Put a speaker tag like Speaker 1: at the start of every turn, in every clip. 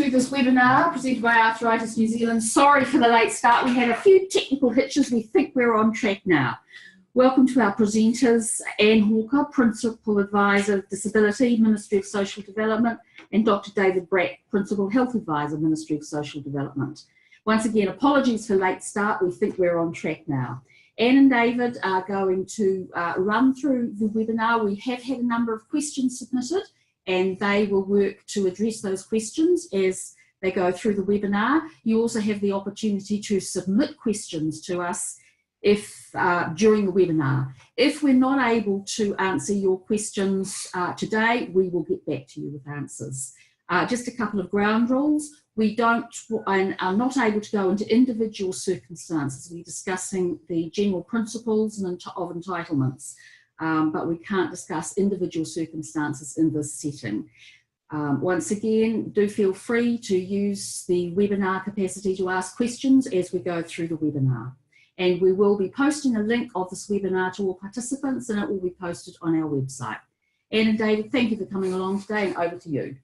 Speaker 1: to this webinar presented by Arthritis New Zealand. Sorry for the late start. We had a few technical hitches. We think we're on track now. Welcome to our presenters, Anne Hawker, Principal Advisor of Disability, Ministry of Social Development, and Dr. David Bratt, Principal Health Advisor, Ministry of Social Development. Once again, apologies for late start. We think we're on track now. Anne and David are going to run through the webinar. We have had a number of questions submitted, and they will work to address those questions as they go through the webinar. You also have the opportunity to submit questions to us during the webinar. If we're not able to answer your questions today, we will get back to you with answers. Just a couple of ground rules. We don't and are not able to go into individual circumstances. We're discussing the general principles of entitlements. But we can't discuss individual circumstances in this setting. Once again, do feel free to use the webinar capacity to ask questions as we go through the webinar. And we will be posting a link of this webinar to all participants, and it will be posted on our website. Anne and David, thank you for coming along today, and over to you.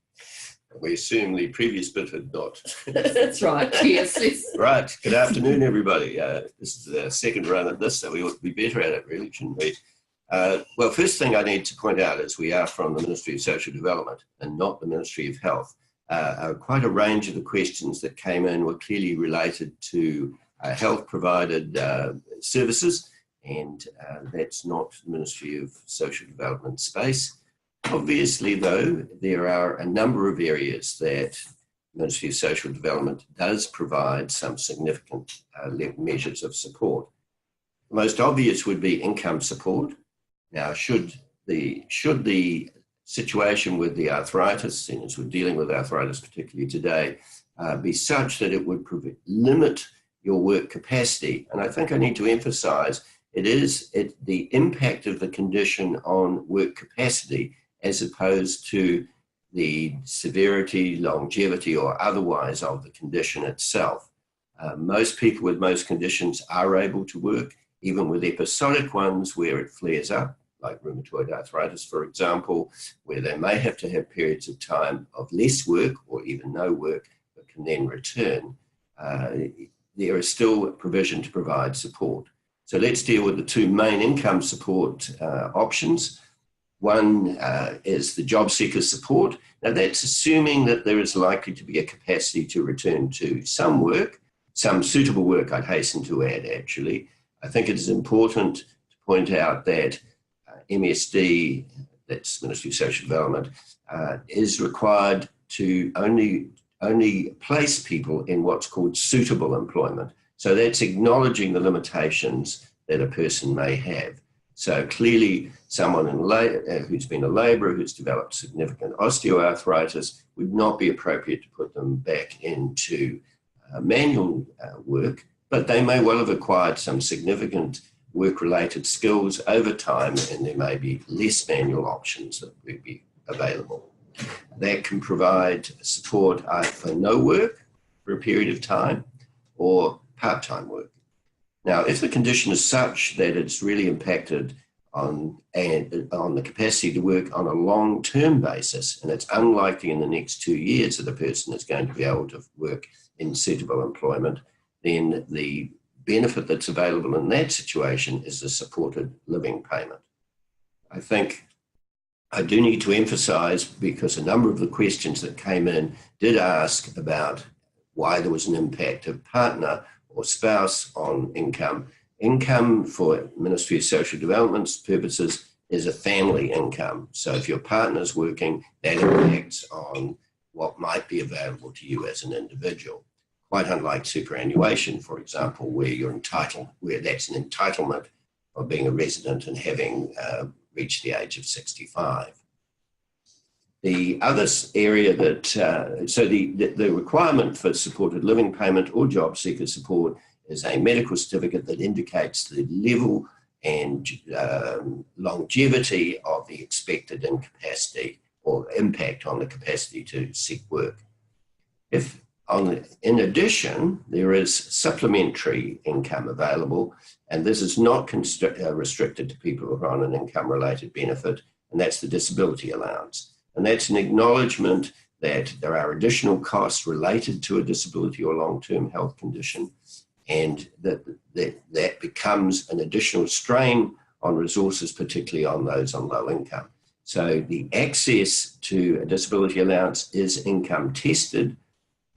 Speaker 2: We assume the previous bit had not.
Speaker 1: That's right, yes.
Speaker 2: Right, good afternoon everybody. This is the second run at this, so we ought to be better at it really, shouldn't we? Well, first thing I need to point out is we are from the Ministry of Social Development and not the Ministry of Health. Quite a range of the questions that came in were clearly related to health provided services, and that's not the Ministry of Social Development space. Obviously, though, there are a number of areas that the Ministry of Social Development does provide some significant measures of support. The most obvious would be income support. Now, should the situation with the arthritis, and as we're dealing with arthritis particularly today, be such that it would limit your work capacity, and I think I need to emphasize the impact of the condition on work capacity as opposed to the severity, longevity, or otherwise of the condition itself. Most people with most conditions are able to work, even with episodic ones where it flares up, like rheumatoid arthritis, for example, where they may have to have periods of time of less work or even no work, but can then return. There is still a provision to provide support. So let's deal with the two main income support options. One is the job seeker support. Now that's assuming that there is likely to be a capacity to return to some work, some suitable work, I'd hasten to add actually. I think it is important to point out that MSD, that's Ministry of Social Development, is required to only place people in what's called suitable employment. So that's acknowledging the limitations that a person may have. So clearly someone who's been a labourer, who's developed significant osteoarthritis, would not be appropriate to put them back into manual work, but they may well have acquired some significant work-related skills over time, and there may be less manual options that would be available. That can provide support for no work for a period of time or part-time work. Now, if the condition is such that it's really impacted on the capacity to work on a long-term basis, and it's unlikely in the next 2 years that a person is going to be able to work in suitable employment, then the benefit that's available in that situation is the supported living payment. I think I do need to emphasize, because a number of the questions that came in did ask about why there was an impact of partner or spouse on income. Income for Ministry of Social Development's purposes is a family income. So if your partner's working, that impacts on what might be available to you as an individual. Quite unlike superannuation, for example, where that's an entitlement of being a resident and having reached the age of 65. The other area that, so the requirement for supported living payment or job seeker support is a medical certificate that indicates the level and longevity of the expected incapacity or impact on the capacity to seek work. In addition, there is supplementary income available, and this is not restricted to people who are on an income-related benefit, and that's the disability allowance. And that's an acknowledgement that there are additional costs related to a disability or long-term health condition, and that becomes an additional strain on resources, particularly on those on low income. So the access to a disability allowance is income tested,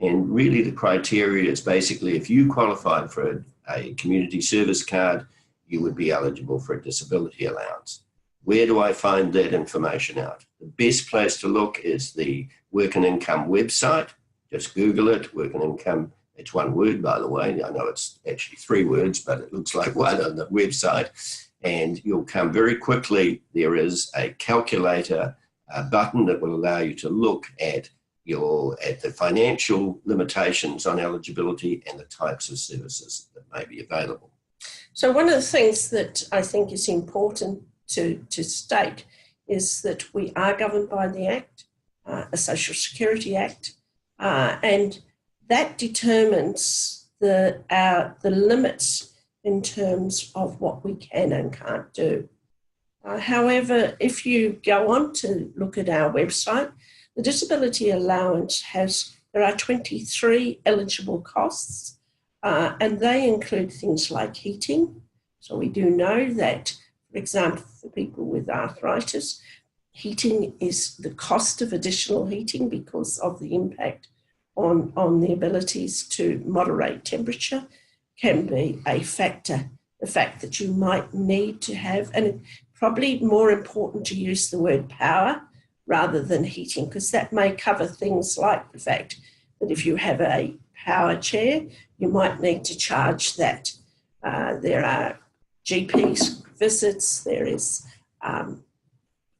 Speaker 2: and really the criteria is basically if you qualified for a community service card, you would be eligible for a disability allowance. Where do I find that information out? The best place to look is the Work and Income website. Just Google it, Work and Income. It's one word, by the way. I know it's actually 3 words, but it looks like one on the website. And you'll come very quickly. There is a calculator button that will allow you to look at the financial limitations on eligibility and the types of services that may be available.
Speaker 3: So one of the things that I think is important to state is that we are governed by the Act, a Social Security Act, and that determines the limits in terms of what we can and can't do. However, if you go on to look at our website, the disability allowance there are 23 eligible costs, and they include things like heating. So we do know that, for example, for people with arthritis, heating is the cost of additional heating because of the impact on the abilities to moderate temperature can be a factor. The fact that you might need to have, and probably more important to use the word power rather than heating, because that may cover things like the fact that if you have a power chair, you might need to charge that. There are GPs visits, there is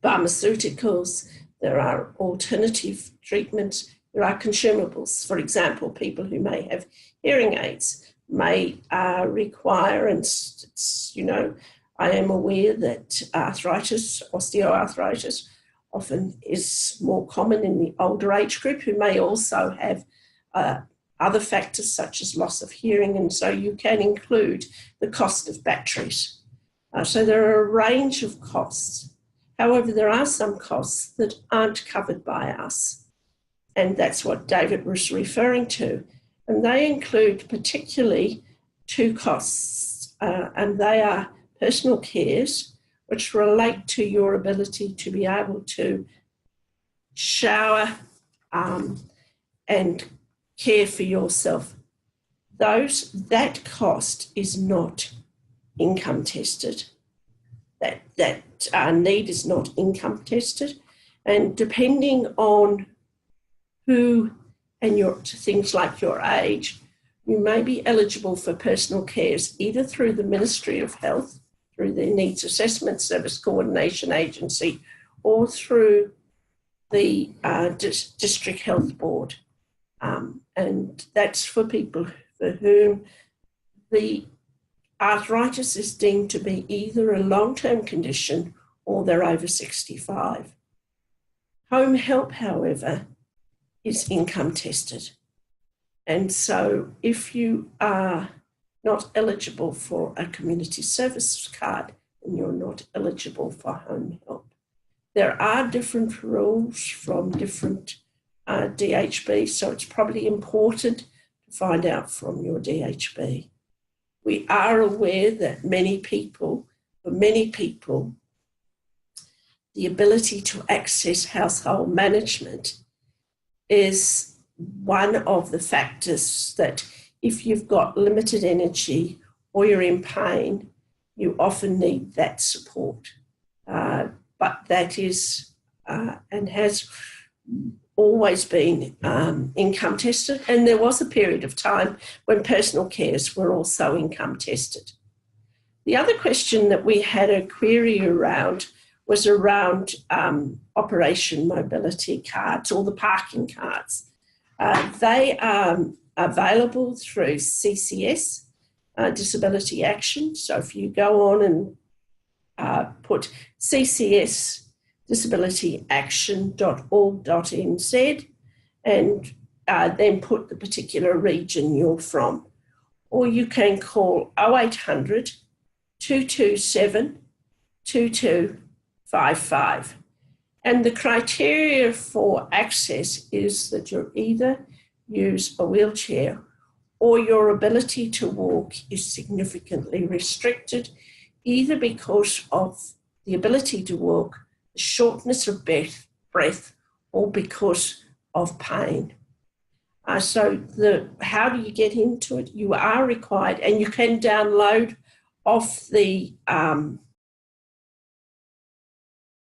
Speaker 3: pharmaceuticals, there are alternative treatments, there are consumables. For example, people who may have hearing aids may require, and I am aware that osteoarthritis, often is more common in the older age group who may also have other factors such as loss of hearing, and so you can include the cost of batteries. So there are a range of costs. However, there are some costs that aren't covered by us, and that's what David was referring to. And they include particularly 2 costs, and they are personal cares, which relate to your ability to be able to shower and care for yourself. That cost is not income tested. That need is not income tested, and depending on who and things like your age, you may be eligible for personal cares either through the Ministry of Health, through their Needs Assessment Service Coordination Agency, or through the District Health Board. And that's for people for whom the arthritis is deemed to be either a long-term condition or they're over 65. Home help, however, is income tested. And so if you are not eligible for a community service card, then you're not eligible for home help. There are different rules from different DHB, so it's probably important to find out from your DHB. We are aware that for many people, the ability to access household management is one of the factors that if you've got limited energy or you're in pain, you often need that support. But that is and has always been income tested. And there was a period of time when personal cares were also income tested. The other question that we had a query around was around Operation Mobility cards or the parking cards. They are available through CCS, Disability Action. So if you go on and put CCS disabilityaction.org.nz and then put the particular region you're from. Or you can call 0800 227 2255 And the criteria for access is that you either use a wheelchair or your ability to walk is significantly restricted, either because of the ability to walk, the shortness of breath, or because of pain. So how do you get into it? You are required, and you can download off the, and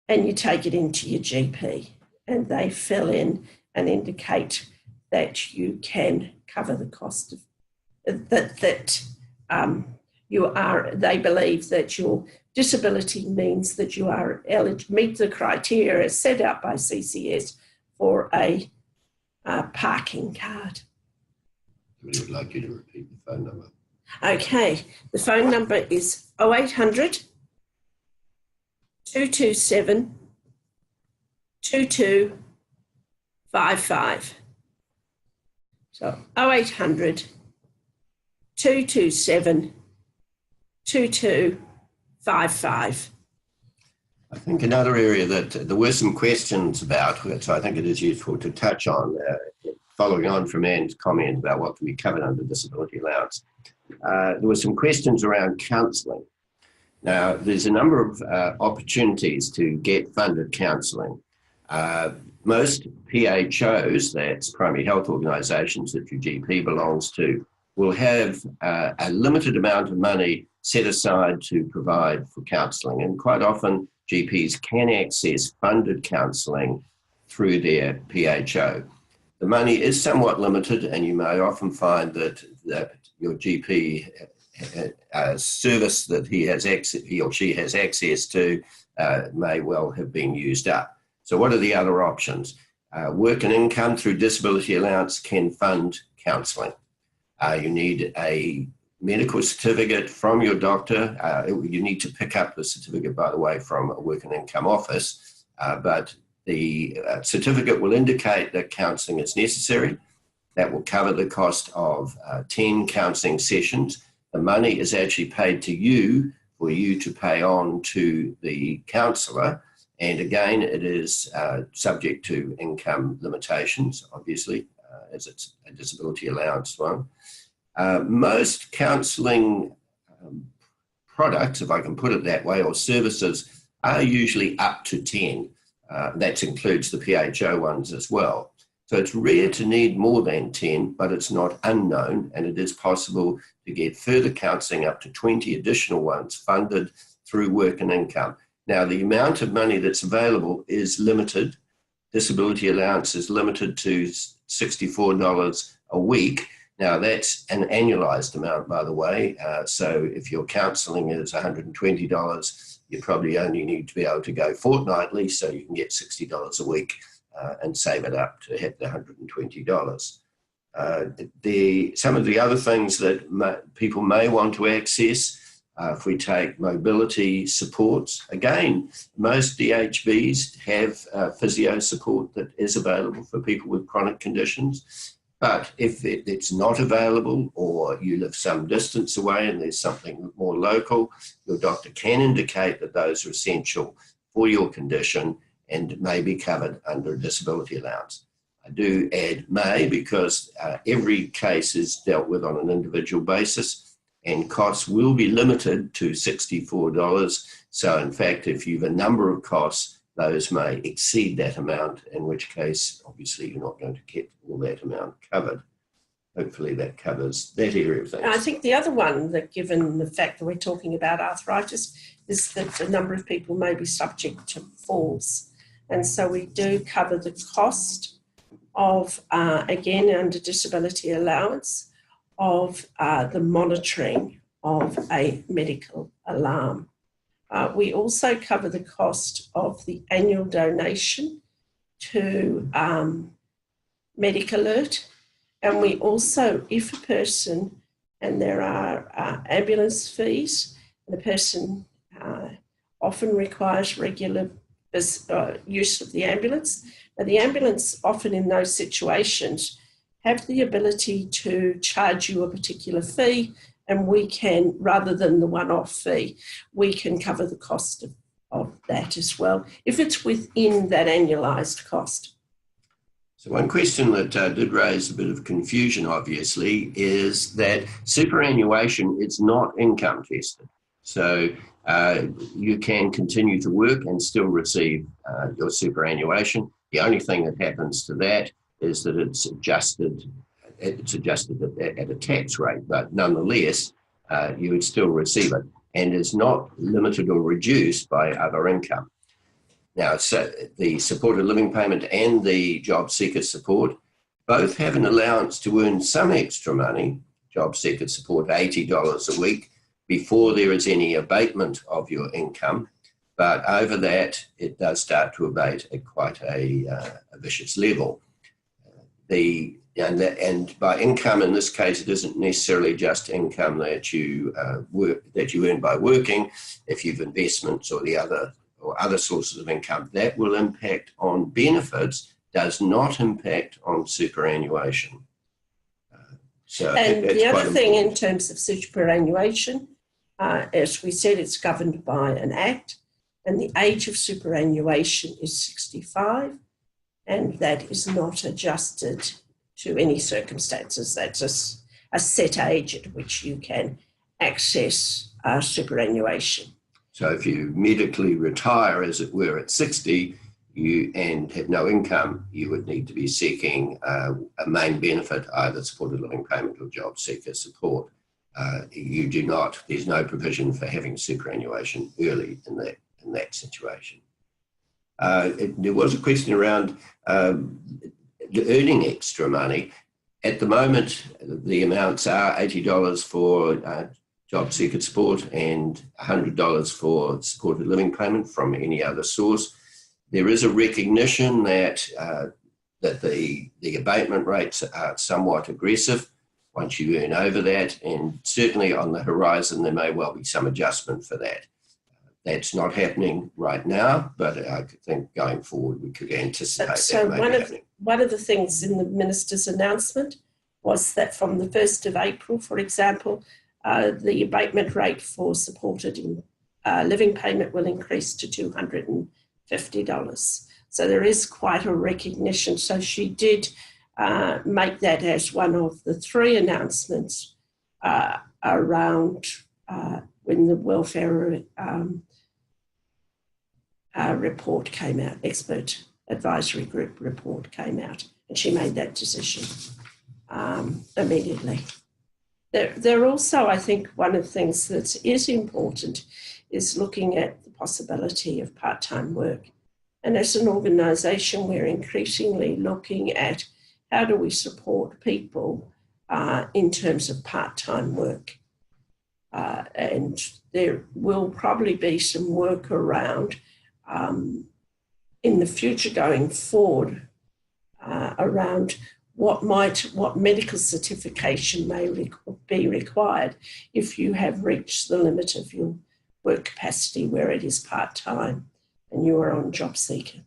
Speaker 3: you take it into your GP, and they fill in and indicate that you can cover the cost of they believe that your disability means that you are eligible, meet the criteria as set out by CCS for a parking card.
Speaker 2: We would like you to repeat the phone number.
Speaker 3: Okay, the phone number is 0800 227 2255. So 0800 227 2255.
Speaker 2: I think another area that there were some questions about, which I think it is useful to touch on, following on from Anne's comment about what can be covered under disability allowance. There were some questions around counselling. Now, there's a number of opportunities to get funded counselling. Most PHOs, that's primary health organisations that your GP belongs to, will have a limited amount of money set aside to provide for counselling. And quite often, GPs can access funded counselling through their PHO. The money is somewhat limited, and you may often find that your GP service that he or she has access to may well have been used up. So what are the other options? Work and income through disability allowance can fund counselling. You need a medical certificate from your doctor. You need to pick up the certificate, by the way, from a work and income office, but the certificate will indicate that counselling is necessary. That will cover the cost of 10 counselling sessions. The money is actually paid to you for you to pay on to the counsellor. And again, it is subject to income limitations, obviously, as it's a disability allowance one. Most counselling products, if I can put it that way, or services are usually up to 10. That includes the PHO ones as well. So it's rare to need more than 10, but it's not unknown, and it is possible to get further counselling up to 20 additional ones funded through work and income. Now, the amount of money that's available is limited. Disability allowance is limited to $64 a week. Now, that's an annualised amount, by the way. So if your counselling is $120, you probably only need to be able to go fortnightly, so you can get $60 a week and save it up to have the $120. Some of the other things that people may want to access, if we take mobility supports, again, most DHBs have physio support that is available for people with chronic conditions. But if it's not available, or you live some distance away and there's something more local, your doctor can indicate that those are essential for your condition and may be covered under a disability allowance. I do add may, because every case is dealt with on an individual basis, and costs will be limited to $64. So in fact, if you have a number of costs, those may exceed that amount, in which case, obviously, you're not going to get all that amount covered. Hopefully that covers that area of things.
Speaker 3: I think the other one, that given the fact that we're talking about arthritis, is that a number of people may be subject to falls. And so we do cover the cost of, again, under disability allowance, of the monitoring of a medical alarm. We also cover the cost of the annual donation to Medic Alert. And we also, if a person, and there are ambulance fees, and the person often requires regular use of the ambulance. Now, the ambulance often in those situations have the ability to charge you a particular fee, and we can, rather than the one-off fee, we can cover the cost of that as well, if it's within that annualised cost.
Speaker 2: So one question that did raise a bit of confusion, obviously, is that superannuation is not income tested. So you can continue to work and still receive your superannuation. The only thing that happens to that is that it's adjusted at a tax rate, but nonetheless, you would still receive it and is not limited or reduced by other income. Now, so the supported living payment and the job seeker support both have an allowance to earn some extra money, job seeker support $80 a week, before there is any abatement of your income. But over that, it does start to abate at quite a vicious level. And by income, in this case, it isn't necessarily just income that you earn by working. If you've investments or other sources of income, that will impact on benefits, does not impact on superannuation.
Speaker 3: And the other thing in terms of superannuation, as we said, it's governed by an act, and the age of superannuation is 65, and that is not adjusted to any circumstances. That's a set age at which you can access superannuation.
Speaker 2: So if you medically retire, as it were, at 60 and have no income, you would need to be seeking a main benefit, either supported living payment or job seeker support. You do not, there's no provision for having superannuation early in that situation. There was a question around earning extra money. At the moment, the amounts are $80 for job seeker support and $100 for supported living payment from any other source. There is a recognition that the abatement rates are somewhat aggressive once you earn over that, and certainly on the horizon there may well be some adjustment for that. That's not happening right now, but I think going forward we could anticipate
Speaker 3: so
Speaker 2: that.
Speaker 3: One of the things in the Minister's announcement was that from the 1st of April, for example, the abatement rate for supported living payment will increase to $250. So there is quite a recognition. So she did make that as one of the 3 announcements around when the welfare report came out, expert advisory group report came out, and she made that decision immediately. There also, I think, one of the things that is important is looking at the possibility of part-time work. And as an organisation, we're increasingly looking at how do we support people in terms of part-time work. And there will probably be some work around in the future going forward around what medical certification may be required if you have reached the limit of your work capacity where it is part-time and you are on job seeker.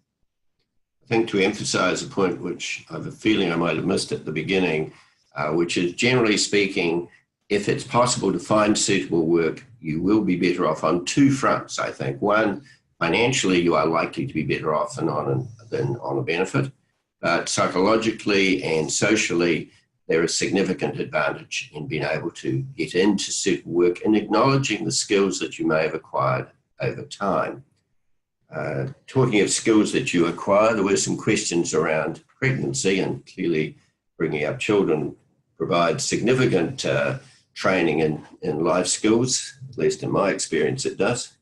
Speaker 2: I think to emphasise a point which I have a feeling I might have missed at the beginning, which is generally speaking, if it's possible to find suitable work, you will be better off on 2 fronts, I think. One, financially, you are likely to be better off than on a benefit. But psychologically and socially, there is significant advantage in being able to get into suitable work and acknowledging the skills that you may have acquired over time. Talking of skills that you acquire, there were some questions around pregnancy, and clearly bringing up children provides significant training in life skills, at least in my experience it does.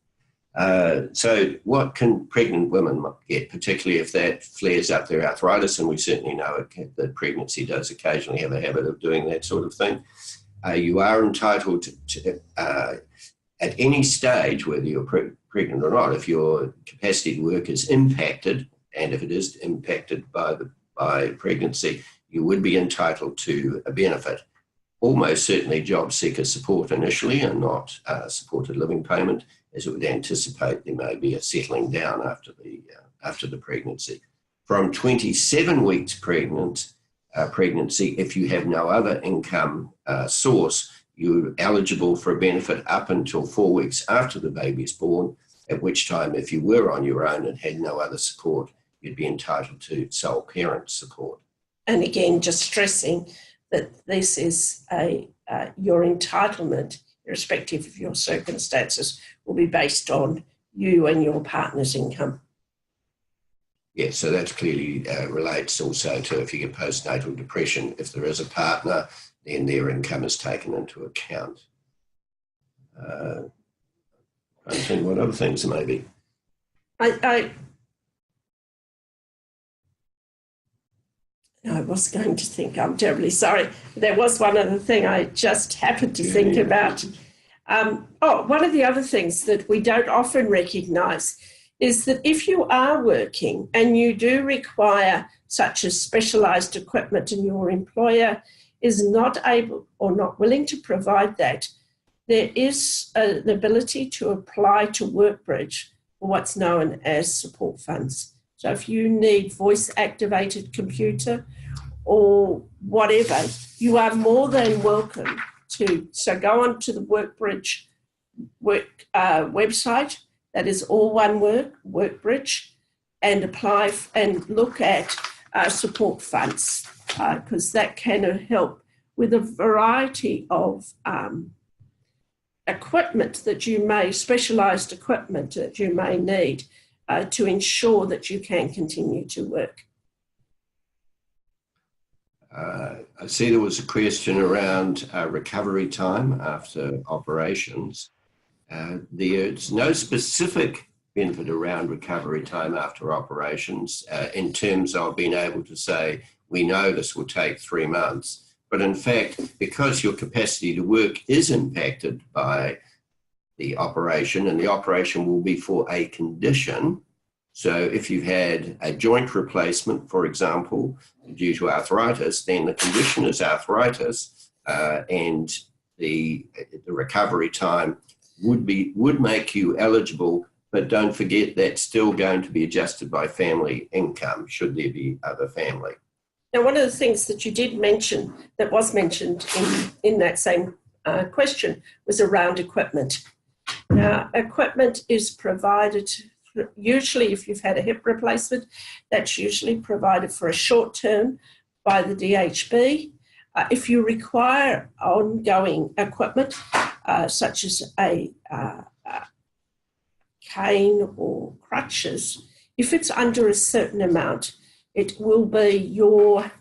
Speaker 2: So what can pregnant women get, particularly if that flares up their arthritis, and we certainly know that pregnancy does occasionally have a habit of doing that sort of thing. You are entitled to at any stage, whether you're pregnant or not, if your capacity to work is impacted, and if it is impacted by pregnancy, you would be entitled to a benefit. Almost certainly job seeker support initially, and not supported living payment, as it would anticipate there may be a settling down after the pregnancy. From 27 weeks pregnancy, if you have no other income source, you're eligible for a benefit up until 4 weeks after the baby is born, at which time, if you were on your own and had no other support, you'd be entitled to sole parent support.
Speaker 3: And again, just stressing that this is your entitlement, irrespective of your circumstances, will be based on you and your partner's income.
Speaker 2: Yeah, so that clearly relates also to if you get postnatal depression. If there is a partner, then their income is taken into account. I think what other things there may be.
Speaker 3: I was going to think, I'm terribly sorry. There was one other thing I just happened to think about. One of the other things that we don't often recognise is that if you are working and you do require such as specialised equipment and your employer is not able or not willing to provide that, there is an ability to apply to WorkBridge for what's known as support funds. So if you need voice-activated computer or whatever, you are more than welcome to. So go on to the WorkBridge website. That is all one word, WorkBridge, and apply and look at support funds because that can help with a variety of equipment that you may, specialised equipment that you may need to ensure that you can continue to work.
Speaker 2: I see there was a question around recovery time after operations. There's no specific benefit around recovery time after operations in terms of being able to say, we know this will take 3 months. But in fact, because your capacity to work is impacted by the operation, and the operation will be for a condition. So if you've had a joint replacement, for example, due to arthritis, then the condition is arthritis, and the recovery time would make you eligible, but don't forget that's still going to be adjusted by family income, should there be other family.
Speaker 3: Now, one of the things that you did mention, that was mentioned in that same question, was around equipment. Now, equipment is provided, usually if you've had a hip replacement, that's usually provided for a short term by the DHB. If you require ongoing equipment, such as a cane or crutches, if it's under a certain amount, it will be your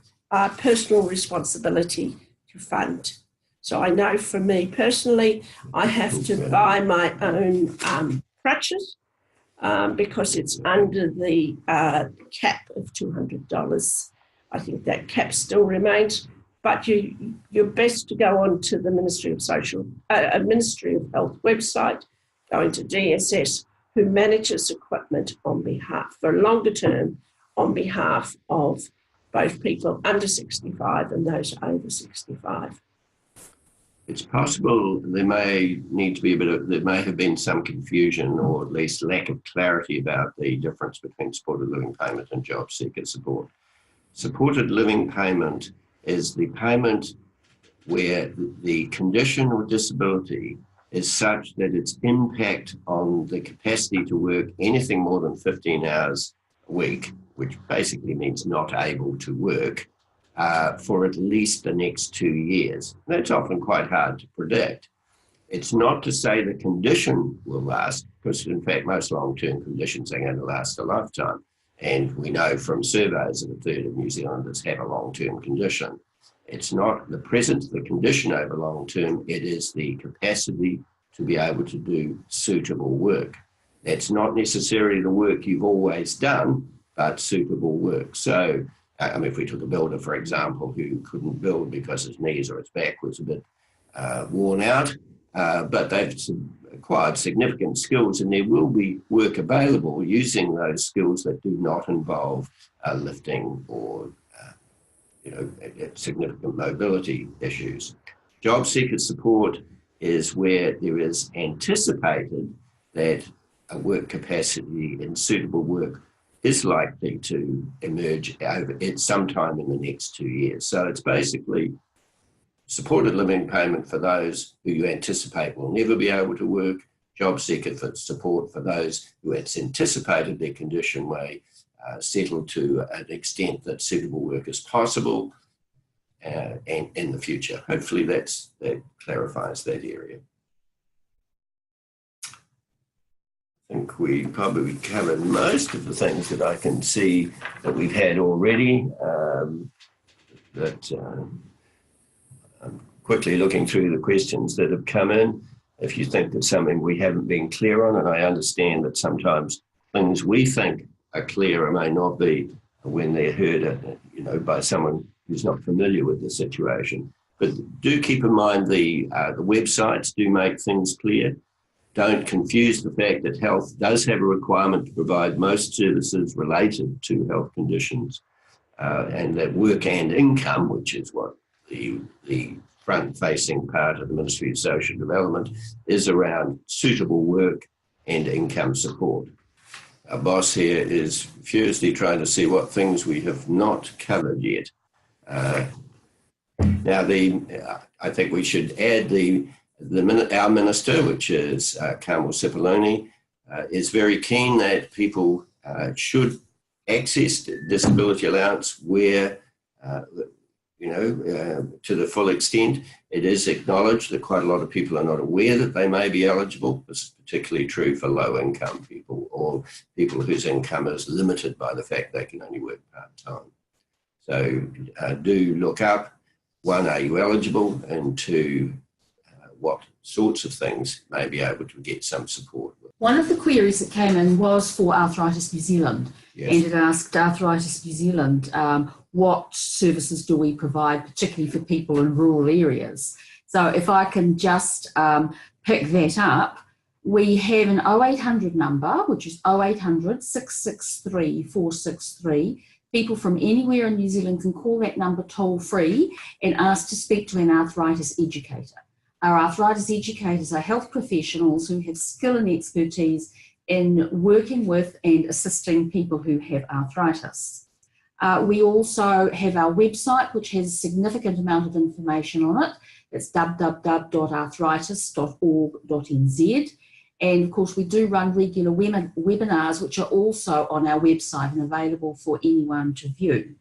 Speaker 3: personal responsibility to fund. So I know for me personally, I have to buy my own crutches because it's under the cap of $200. I think that cap still remains, but you're best to go on to the Ministry of Health website, go into DSS, who manages equipment on behalf, for longer term, on behalf of both people under 65 and those over 65.
Speaker 2: It's possible there may have been some confusion or at least lack of clarity about the difference between supported living payment and job seeker support. Supported living payment is the payment where the condition or disability is such that its impact on the capacity to work anything more than 15 hours a week, which basically means not able to work, for at least the next 2 years. That's often quite hard to predict. It's not to say the condition will last, because in fact most long-term conditions are going to last a lifetime. And we know from surveys that a third of New Zealanders have a long-term condition. It's not the presence of the condition over long-term, it is the capacity to be able to do suitable work. That's not necessarily the work you've always done, but suitable work. So, if we took a builder, for example, who couldn't build because his knees or his back was a bit worn out, but they've acquired significant skills, and there will be work available using those skills that do not involve lifting or significant mobility issues. Job seeker support is where there is anticipated that a work capacity in suitable work is likely to emerge over it sometime in the next 2 years. So it's basically supported living payment for those who you anticipate will never be able to work, job seeker for support for those who it's anticipated their condition may settle to an extent that suitable work is possible and in the future. Hopefully that clarifies that area. I think we probably covered most of the things that I can see that we've had already. I'm quickly looking through the questions that have come in. If you think there's something we haven't been clear on, and I understand that sometimes things we think are clear or may not be when they're heard, by someone who's not familiar with the situation. But do keep in mind the websites do make things clear. Don't confuse the fact that health does have a requirement to provide most services related to health conditions, and that work and income, which is what the front-facing part of the Ministry of Social Development is around suitable work and income support. Our boss here is furiously trying to see what things we have not covered yet. Now, I think we should add our minister, which is Carmel Cipollone, is very keen that people should access disability allowance where, to the full extent. It is acknowledged that quite a lot of people are not aware that they may be eligible. This is particularly true for low-income people or people whose income is limited by the fact they can only work part-time. So do look up, one, are you eligible? And two, what sorts of things may be able to get some support with.
Speaker 1: One of the queries that came in was for Arthritis New Zealand,
Speaker 2: yes.
Speaker 1: And it asked Arthritis New Zealand, what services do we provide, particularly for people in rural areas? So if I can just pick that up, we have an 0800 number, which is 0800 663 463. People from anywhere in New Zealand can call that number toll free and ask to speak to an arthritis educator. Our arthritis educators are health professionals who have skill and expertise in working with and assisting people who have arthritis. We also have our website, which has a significant amount of information on it. It's www.arthritis.org.nz. And of course, we do run regular webinars, which are also on our website and available for anyone to view.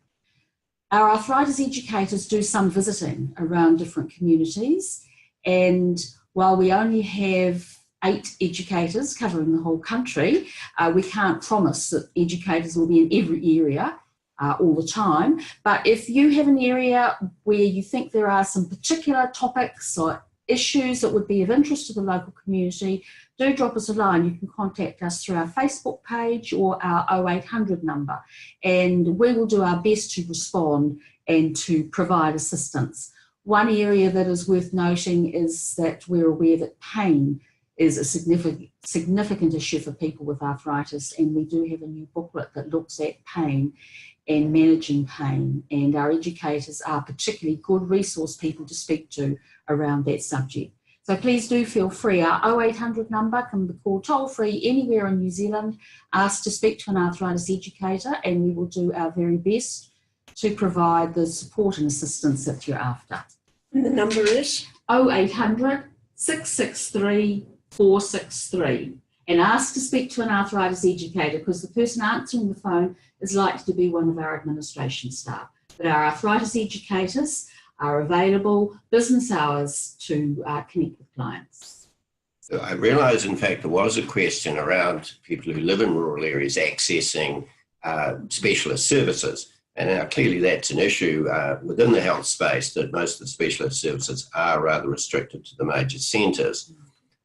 Speaker 1: Our arthritis educators do some visiting around different communities. And while we only have 8 educators covering the whole country, we can't promise that educators will be in every area all the time. But if you have an area where you think there are some particular topics or issues that would be of interest to the local community, do drop us a line. You can contact us through our Facebook page or our 0800 number, and we will do our best to respond and to provide assistance. One area that is worth noting is that we're aware that pain is a significant issue for people with arthritis, and we do have a new booklet that looks at pain and managing pain, and our educators are particularly good resource people to speak to around that subject. So please do feel free. Our 0800 number can be called toll free anywhere in New Zealand. Ask to speak to an arthritis educator, and we will do our very best to provide the support and assistance that you're after.
Speaker 3: And the number is?
Speaker 1: 0800 663 463. And ask to speak to an arthritis educator, because the person answering the phone is likely to be one of our administration staff. But our arthritis educators are available business hours to connect with clients.
Speaker 2: I realise, in fact, there was a question around people who live in rural areas accessing specialist services. And now clearly that's an issue within the health space, that most of the specialist services are rather restricted to the major centres.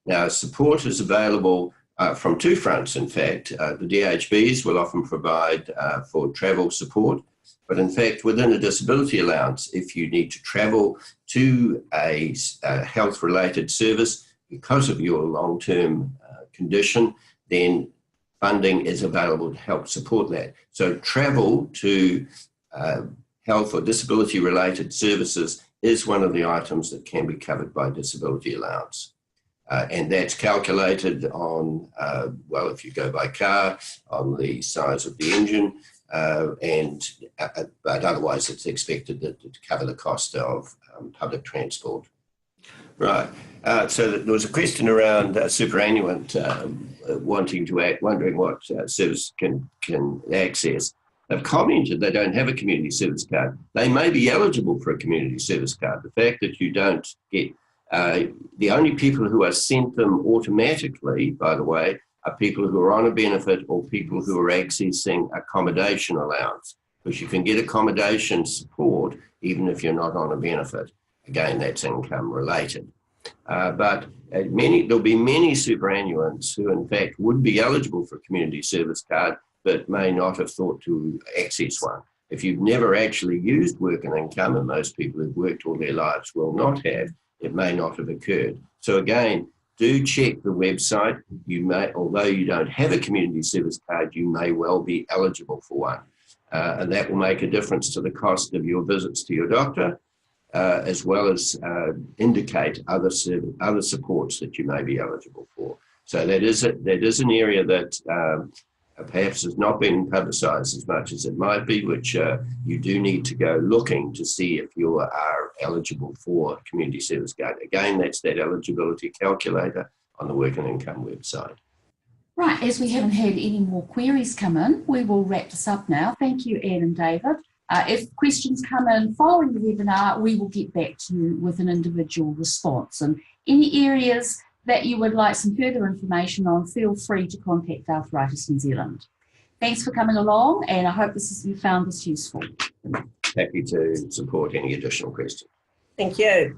Speaker 2: Now, support is available from 2 fronts, in fact. The DHBs will often provide for travel support, but in fact, within a disability allowance, if you need to travel to a health-related service because of your long-term condition, then funding is available to help support that. So travel to health or disability-related services is one of the items that can be covered by disability allowance. And that's calculated on, well, if you go by car, on the size of the engine, but otherwise it's expected to cover the cost of public transport. Right. So there was a question around superannuant wondering what service can access. They've commented they don't have a community service card. They may be eligible for a community service card. The fact that you don't get the only people who are sent them automatically, by the way, are people who are on a benefit or people who are accessing accommodation allowance, because you can get accommodation support even if you're not on a benefit. Again, that's income related. But there'll be many superannuants who in fact would be eligible for a community service card but may not have thought to access one. If you've never actually used work and income, and most people who've worked all their lives will not have, it may not have occurred. So again, do check the website. You may, although you don't have a community service card, you may well be eligible for one. And that will make a difference to the cost of your visits to your doctor, as well as indicate other supports that you may be eligible for. So that is an area that perhaps has not been publicised as much as it might be, which you do need to go looking to see if you are eligible for a community service card. Again, that's that eligibility calculator on the Work and Income website.
Speaker 1: Right, as we haven't had any more queries come in, we will wrap this up now. Thank you, Anne and David. If questions come in following the webinar, we will get back to you with an individual response. And any areas that you would like some further information on, feel free to contact Arthritis New Zealand. Thanks for coming along, and I hope you found this useful.
Speaker 2: Happy to support any additional questions.
Speaker 3: Thank you.